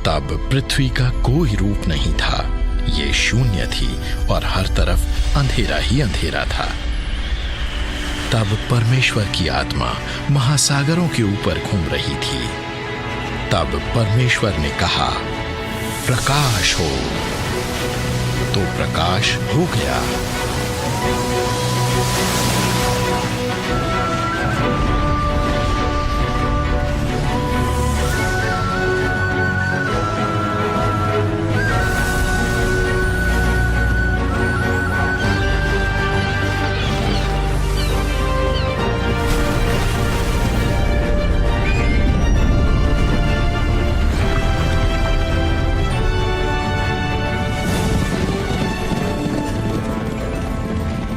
तब पृथ्वी का कोई रूप नहीं था, ये शून्य थी और हर तरफ अंधेरा ही अंधेरा था। तब परमेश्वर की आत्मा महासागरों के ऊपर घूम रही थी। तब परमेश्वर ने कहा, प्रकाश हो, तो प्रकाश हो गया।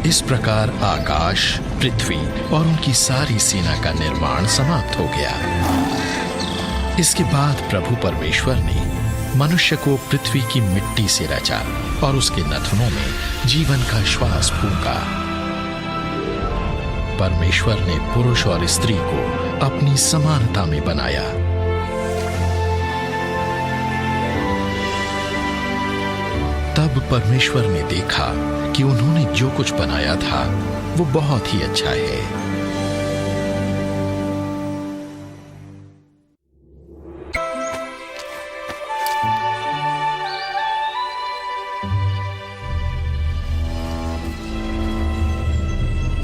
इस प्रकार आकाश, पृथ्वी और उनकी सारी सेना का निर्माण समाप्त हो गया। इसके बाद प्रभु परमेश्वर ने मनुष्य को पृथ्वी की मिट्टी से रचा और उसके नथनों में जीवन का श्वास फूंका। परमेश्वर ने पुरुष और स्त्री को अपनी समानता में बनाया। तब परमेश्वर ने देखा कि उन्होंने जो कुछ बनाया था वो बहुत ही अच्छा है।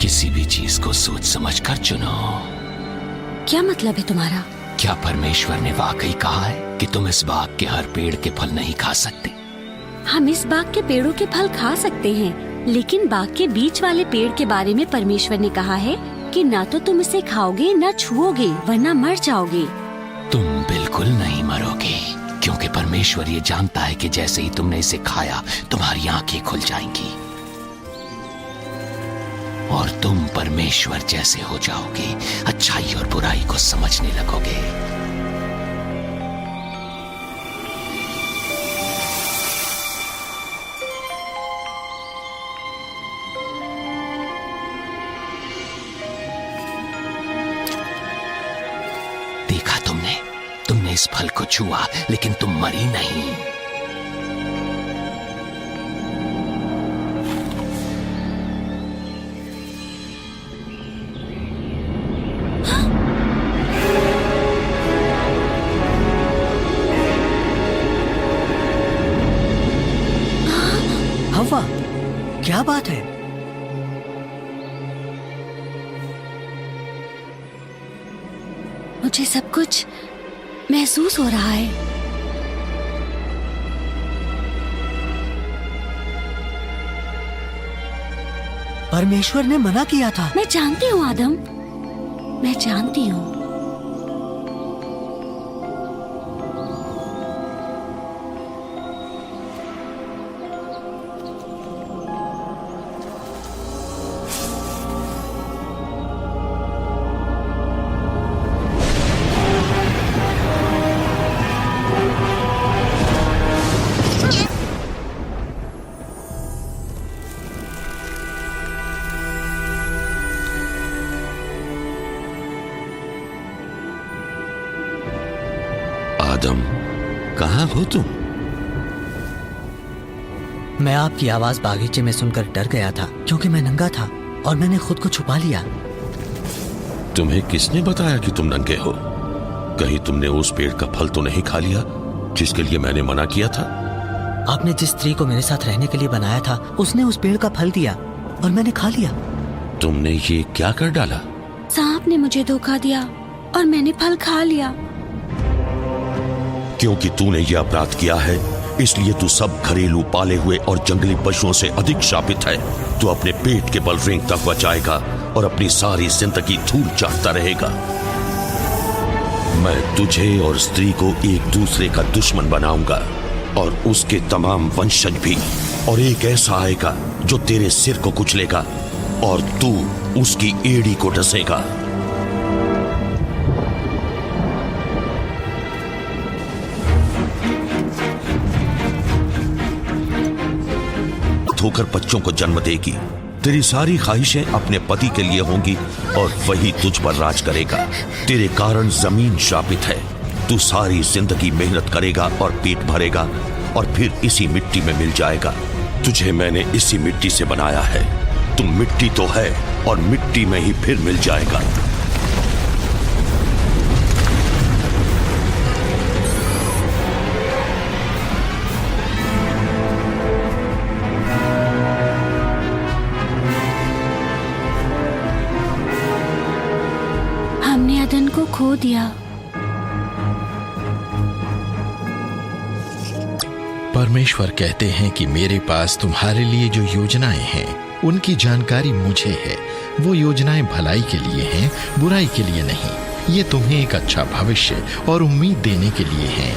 किसी भी चीज को सोच समझकर चुनो। क्या मतलब है तुम्हारा? क्या परमेश्वर ने वाकई कहा है कि तुम इस बाग के हर पेड़ के फल नहीं खा सकते? हम इस बाग के पेड़ों के फल खा सकते हैं, लेकिन बाग के बीच वाले पेड़ के बारे में परमेश्वर ने कहा है कि ना तो तुम इसे खाओगे ना छुओगे, वरना मर जाओगे। तुम बिल्कुल नहीं मरोगे, क्योंकि परमेश्वर ये जानता है कि जैसे ही तुमने इसे खाया तुम्हारी आंखें खुल जाएंगी और तुम परमेश्वर जैसे हो जाओगे, अच्छाई और बुराई को समझने लगोगे। देखा तुमने इस फल को छुआ, लेकिन तुम मरी नहीं। हवा, क्या बात है? मुझे सब कुछ महसूस हो रहा है। परमेश्वर ने मना किया था। मैं जानती हूँ आदम, मैं जानती हूँ। आदम, कहाँ हो तुम? मैं आपकी आवाज बागीचे में सुनकर डर गया था, क्योंकि मैं नंगा था और मैंने खुद को छुपा लिया। तुम्हें किसने बताया कि तुम नंगे हो? कहीं तुमने उस पेड़ का फल तो नहीं खा लिया जिसके लिए मैंने मना किया था? आपने जिस स्त्री को मेरे साथ रहने के लिए बनाया था, उसने उस पेड़ का फल दिया और मैंने खा लिया। तुमने ये क्या कर डाला? सांप ने मुझे धोखा दिया और मैंने फल खा लिया। क्योंकि तूने ये अपराध किया है, इसलिए तू सब घरेलू पाले हुए और जंगली पशुओं से अधिक शापित है। तू अपने पेट के बल रेंगता हुआ जाएगा और अपनी सारी जिंदगी धूल चाटता रहेगा। मैं तुझे और स्त्री को एक दूसरे का दुश्मन बनाऊंगा और उसके तमाम वंशज भी, और एक ऐसा आएगा जो तेरे सिर को कुचलेगा और तू उसकी एड़ी को डसेगा। होकर बच्चों को जन्म देगी। तेरी सारी ख्वाहिशें अपने पति के लिए होंगी और वही तुझ पर राज करेगा। तेरे कारण जमीन शापित है, तू सारी जिंदगी मेहनत करेगा और पेट भरेगा और फिर इसी मिट्टी में मिल जाएगा। तुझे मैंने इसी मिट्टी से बनाया है। तुम मिट्टी तो है और मिट्टी में ही फिर मिल जाएगा। हमने अदन को खो दिया। परमेश्वर कहते हैं कि मेरे पास तुम्हारे लिए जो योजनाएं हैं उनकी जानकारी मुझे है। वो योजनाएं भलाई के लिए हैं, बुराई के लिए नहीं। ये तुम्हें एक अच्छा भविष्य और उम्मीद देने के लिए हैं।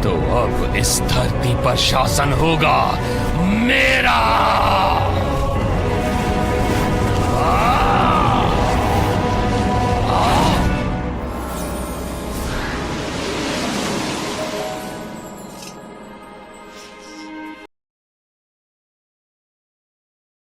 तो अब इस धरती पर शासन होगा मेरा।